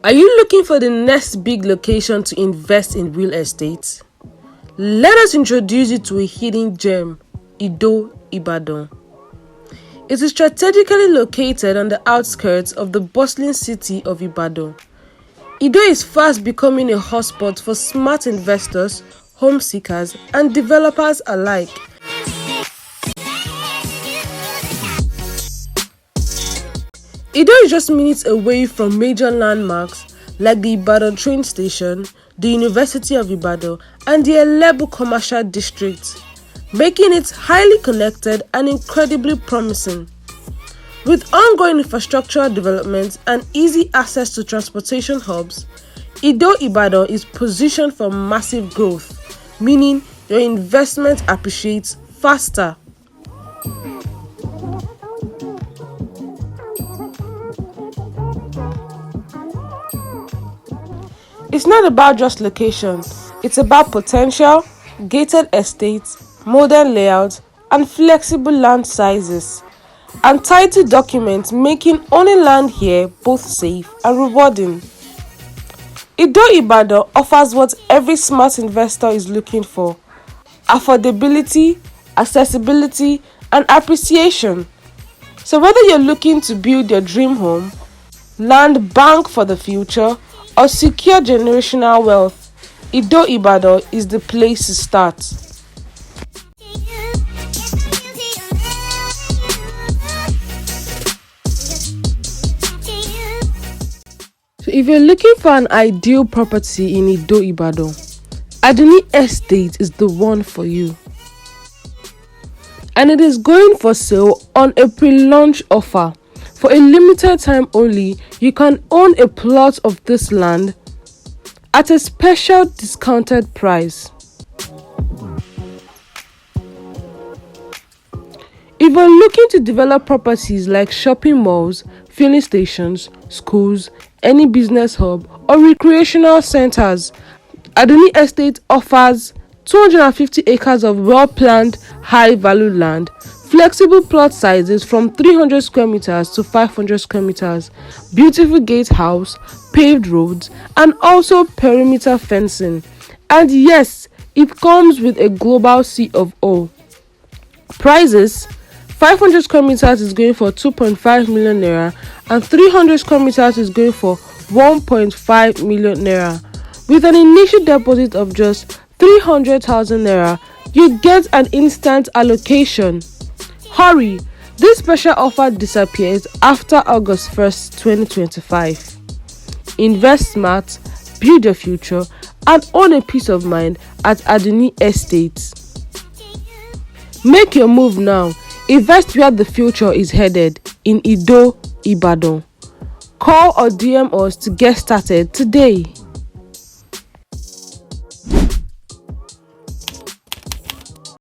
Are you looking for the next big location to invest in real estate? Let us introduce you to a hidden gem, Ido Ibadan. It is strategically located on the outskirts of the bustling city of Ibadan. Ido is fast becoming a hotspot for smart investors, home seekers, and developers alike. Ido is just minutes away from major landmarks like the Ibadan train station, the University of Ibadan, and the Elebu commercial district, making it highly connected and incredibly promising. With ongoing infrastructural development and easy access to transportation hubs, Ido Ibadan is positioned for massive growth, meaning your investment appreciates faster. It's not about just location, it's about potential, gated estates, modern layouts, and flexible land sizes, and title documents making owning land here both safe and rewarding. Ido Ibadan offers what every smart investor is looking for: affordability, accessibility, and appreciation. So whether you're looking to build your dream home, land bank for the future, or secure generational wealth, Ido Ibadan is the place to start. So if you're looking for an ideal property in Ido Ibadan, Adunni Estate is the one for you. And it is going for sale on a pre-launch offer. For a limited time only, you can own a plot of this land at a special discounted price. If you're looking to develop properties like shopping malls, filling stations, schools, any business hub, or recreational centers, Adunni Estate offers 250 acres of well-planned, high-value land, flexible plot sizes from 300 square meters to 500 square meters, beautiful gatehouse, paved roads, and also perimeter fencing. And yes, it comes with a global C of O. Prices: 500 square meters is going for 2.5 million naira, and 300 square meters is going for 1.5 million naira. With an initial deposit of just 300,000 naira, you get an instant allocation. Hurry! This special offer disappears after August 1st, 2025. Invest smart, build your future, and own a peace of mind at Adunni Estate. Make your move now. Invest where the future is headed in Ido Ibadan. Call or DM us to get started today.